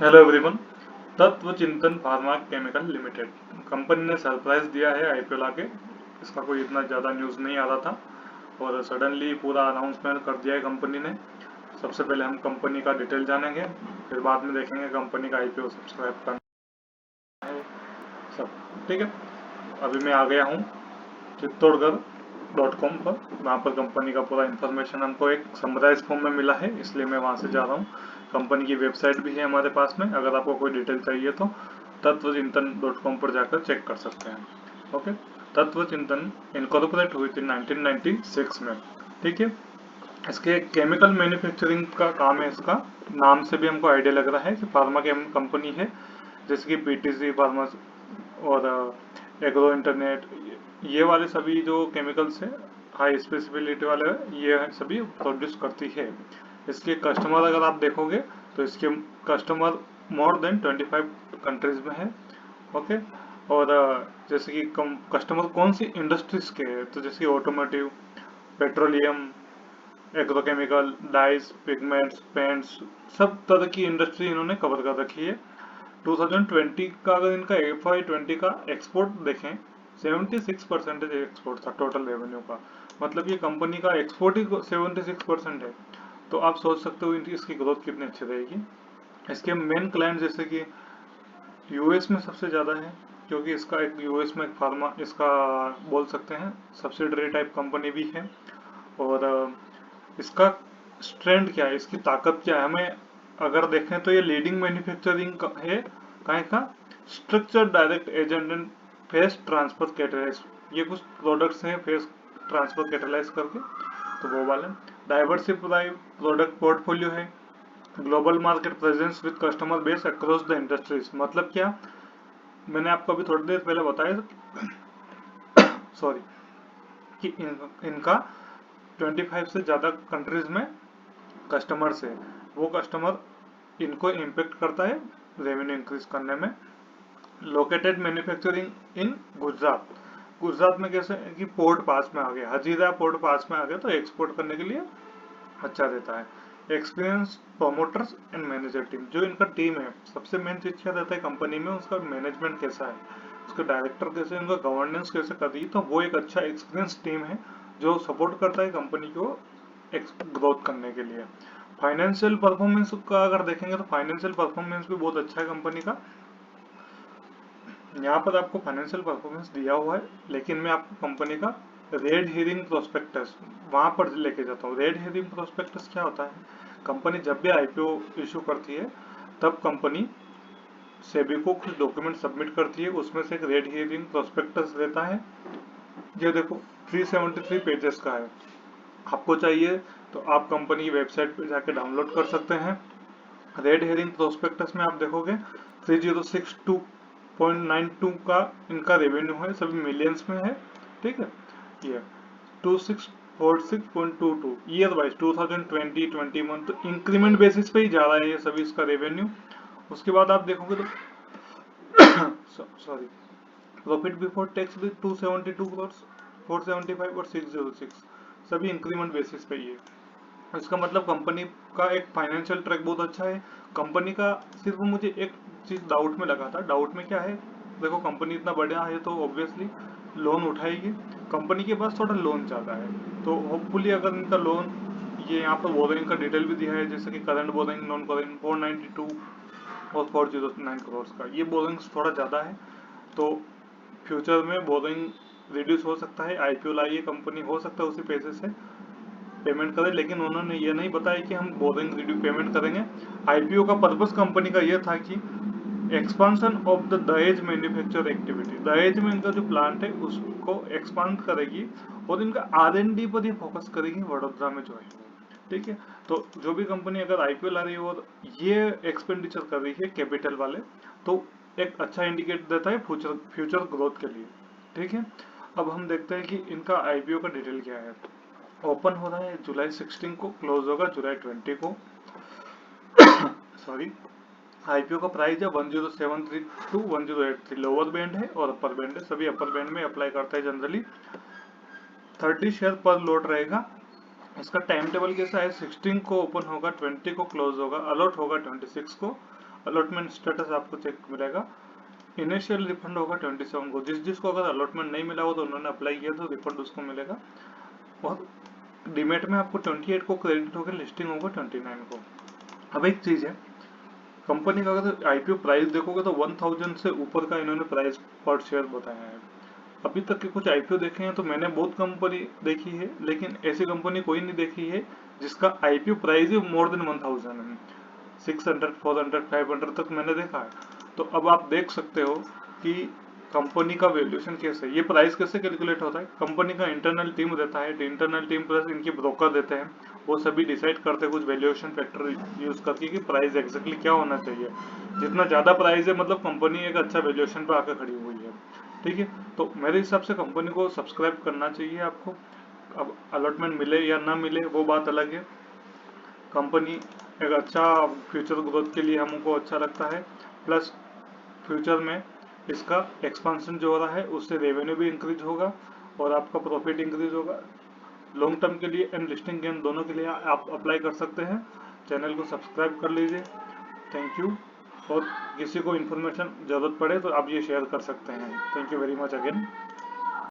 Hello everyone. तत्व चिंतन pharma chemical limited company ने सरप्राइज दिया है आईपीओ लाके। इसका कोई इतना ज़्यादा न्यूज़ नहीं आ रहा था और सडनली पूरा अनाउंसमेंट कर दिया है कंपनी ने। सबसे पहले हम कंपनी का डिटेल जानेंगे, फिर बाद में देखेंगे कंपनी का आईपीओ सब्सक्राइब करना है सब। ठीक है, अभी मैं आ गया हूँ चित्तौड़गढ़.com पर। वहाँ पर कंपनी का पूरा इन्फॉर्मेशन हमको एक समराइज फॉर्म में मिला है, इसलिए मैं वहाँ से जा रहा हूँ। कंपनी की वेबसाइट भी है हमारे पास में, अगर आपको कोई डिटेल चाहिए तो तत्वचिंतन.com पर जाकर चेक कर सकते हैं। ओके, तत्व चिंतन इनकॉर्पोरेट हुई थी 1996 में। ठीक है, इसके केमिकल मैन्युफैक्चरिंग का काम है। इसका नाम से भी हमको आइडिया लग रहा है कि फार्मा कंपनी है, जैसे कि पीटीसी फार्मा और एग्रो इंटरनेट, ये वाले सभी जो केमिकल्स है हाई स्पेसिबिलिटी वाले ये सभी प्रोड्यूस करती है। इसके कस्टमर अगर आप देखोगे तो इसके कस्टमर मोर देन 25 कंट्रीज में है। ओके, और जैसे कि कस्टमर कौन सी इंडस्ट्रीज के हैं, तो जैसे automotive, petroleum, agrochemical, dice, pigments, paints, सब तरह की इंडस्ट्री इन्होंने कवर कर रखी है। 2020 का अगर इनका FY20 का एक्सपोर्ट देखें, 76% एक्सपोर्ट था टोटल रेवेन्यू का। मतलब ये कंपनी का एक्सपोर्ट ही 76% है। तो आप सोच सकते हो इसकी ग्रोथ कितनी अच्छी रहेगी। इसके मेन क्लाइंट जैसे कि यूएस में सबसे ज़्यादा है, क्योंकि इसका एक यूएस में एक फार्मा इसका बोल सकते हैं सब्सिडरी टाइप कंपनी भी है। और इसका स्ट्रेंथ क्या है, इसकी ताकत क्या है, हमें अगर देखें तो ये लीडिंग मैन्युफैक्चरिंग है काहे का structure direct agent and phase transfer catalyse. ये कुछ प्रोडक्ट्स हैं फेस ट्रांसफर कैटलाइज करके, तो वो वाले डाइवर्सिफाई प्रोडक्ट पोर्टफोलियो है। Global market presence with customer base across the industries. मतलब क्या, मैंने आपको अभी थोड़ी देर पहले बताया सॉरी कि इनका 25 से ज़्यादा कंट्रीज में कस्टमर्स है। वो कस्टमर इनको इम्पेक्ट करता है रेवेन्यू इंक्रीज करने में। लोकेटेड मैन्युफैक्चरिंग इन गुजरात। गुजरात में कैसे कि पोर्ट पास में आ गया, हजीरा पोर्ट पास में आ गया, तो एक्सपोर्ट करने के लिए अच्छा रहता है। Experience promoters and manager team, जो इनका टीम है, सबसे मेन चीज क्या रहता है कंपनी में, उसका मैनेजमेंट कैसा है, उसके डायरेक्टर कैसे, उनका गवर्नेंस कैसे कर रही है। तो वो एक अच्छा एक्सपीरियंस टीम है जो सपोर्ट करता है कंपनी को ग्रोथ करने के लिए। फाइनेंशियल परफॉर्मेंस का अगर देखेंगे तो फाइनेंशियल परफॉर्मेंस भी बहुत अच्छा है कंपनी का। यहाँ पर आपको फाइनेंशियल परफॉर्मेंस दिया हुआ है, लेकिन मैं आपको कंपनी का रेड हेरिंग प्रोस्पेक्टस वहां पर लेके जाता हूँ। रेड हेरिंग प्रोस्पेक्टस क्या होता है, कंपनी जब भी आईपीओ इशू करती है तब कंपनी सेबी को कुछ डॉक्यूमेंट सबमिट करती है, उसमें से एक रेड हेरिंग प्रोस्पेक्टस रहता है। ये देखो 373 पेजेस का है। आपको चाहिए तो आप कंपनी की वेबसाइट पे जाके डाउनलोड कर सकते हैं। रेड हेरिंग प्रोस्पेक्टस में आप देखोगे 3062.92 का इनका रेवेन्यू है, सभी मिलियंस में है। ठीक है, ये 2646.22 ईयर वाइज 2020-21, तो इंक्रीमेंट बेसिस पे ही जा रहा है ये सभी इसका रेवेन्यू। उसके बाद आप देखोगे तो सॉरी, प्रॉफिट बिफोर टैक्स भी 272 करोड़, 475 और 606, सभी इंक्रीमेंट बेसिस पे ही है। इसका मतलब कंपनी का एक फाइनेंशियल ट्रैक बहुत अच्छा है कंपनी का। सिर्फ मुझे एक चीज डाउट में लगा था, डाउट में क्या है, देखो कंपनी इतना बड़ा है तो ऑब्वियसली लोन उठाएगी। कंपनी के पास थोड़ा लोन ज्यादा है, तो होपफुली अगर इनका लोन, ये यहाँ पर बोरिंग का डिटेल भी दिया है, जैसे कि करंट बोरिंग, नॉन करंट 492 और 409 करोड़ का, ये बोरिंग थोड़ा ज्यादा है। तो फ्यूचर में बोरिंग रिड्यूस हो सकता है, आईपीओ लाई ये कंपनी हो सकता है उसी पैसे से पेमेंट करें, लेकिन उन्होंने ये नहीं बताया कि हम बोरिंग रिड्यू पेमेंट करेंगे। आईपीओ का पर्पस कंपनी का ये था कि एक्सपांशन ऑफ द दहेज मैन्युफैक्चर एक्टिविटी, दहेज में इनका जो प्लांट है उसको एक्सपांड करेगी और इनका R&D पर ही फोकस करेगी वडोदरा में जो है। ठीक है, तो जो भी कंपनी अगर आईपीओ ला रही है और ये एक्सपेंडिचर कर रही है कैपिटल वाले, तो एक अच्छा इंडिकेट देता है फ्यूचर फ्यूचर ग्रोथ के लिए। ठीक है, अब हम देखते हैं कि इनका आईपीओ का डिटेल क्या है। ओपन हो रहा है जुलाई 16 को, क्लोज होगा जुलाई 20 को। सॉरी, आईपीओ का प्राइस है 1073 टू 1083, लोअर बैंड है और अपर बैंड है, सभी अपर बैंड में अप्लाई करता है जनरली। 30 शेयर पर लोट रहेगा। इसका टाइम टेबल कैसा है, 16 को ओपन होगा, 20 को क्लोज होगा, अलॉट होगा 26 को अलॉटमेंट स्टेटस आपको चेक मिलेगा। इनिशियल रिफंड होगा 27 को, जिसको अगर अलॉटमेंट नहीं मिला हो तो उन्होंने अप्लाई किया तो रिफंड उसको मिलेगा। और डीमेट में आपको 28 को क्रेडिट होकर लिस्टिंग होगा 29 को। अब एक चीज है, कंपनी का अगर आईपीओ प्राइस देखोगे तो 1000 से ऊपर का इन्होंने प्राइस पर शेयर बताया है। अभी तक के कुछ आईपीओ देखे हैं तो मैंने बहुत कंपनी देखी है, लेकिन ऐसी कंपनी कोई नहीं देखी है जिसका आईपीओ प्राइस ही मोर देन 1000 है। 600, 400, 500 तक मैंने देखा है। तो अब आप देख सकते हो कि कंपनी का वैल्यूएशन कैसे, ये प्राइस कैसे कैलकुलेट होता है। कंपनी का इंटरनल टीम रहता है, इंटरनल टीम प्लस इनके ब्रोकर देते हैं, वो सभी डिसाइड करते हैं कुछ वैल्यूएशन फैक्टर यूज करके कि प्राइस एक्जेक्टली क्या होना चाहिए। जितना ज्यादा प्राइस है मतलब कंपनी एक अच्छा वैल्यूएशन पे आकर खड़ी हुई है, ठीक है। तो मेरे हिसाब से कंपनी को सब्सक्राइब करना चाहिए आपको। अब अलॉटमेंट मिले या ना मिले वो बात अलग है। कंपनी एक अच्छा फ्यूचर ग्रोथ के लिए हमको अच्छा लगता है, प्लस फ्यूचर में इसका एक्सपांशन जो हो रहा है उससे रेवेन्यू भी इंक्रीज होगा और आपका प्रॉफिट इंक्रीज होगा। लॉन्ग टर्म के लिए एंड लिस्टिंग गेन दोनों के लिए आप अप्लाई कर सकते हैं। चैनल को सब्सक्राइब कर लीजिए। Thank you. और किसी को इन्फॉर्मेशन जरूरत पड़े तो आप ये शेयर कर सकते हैं। Thank you very much again.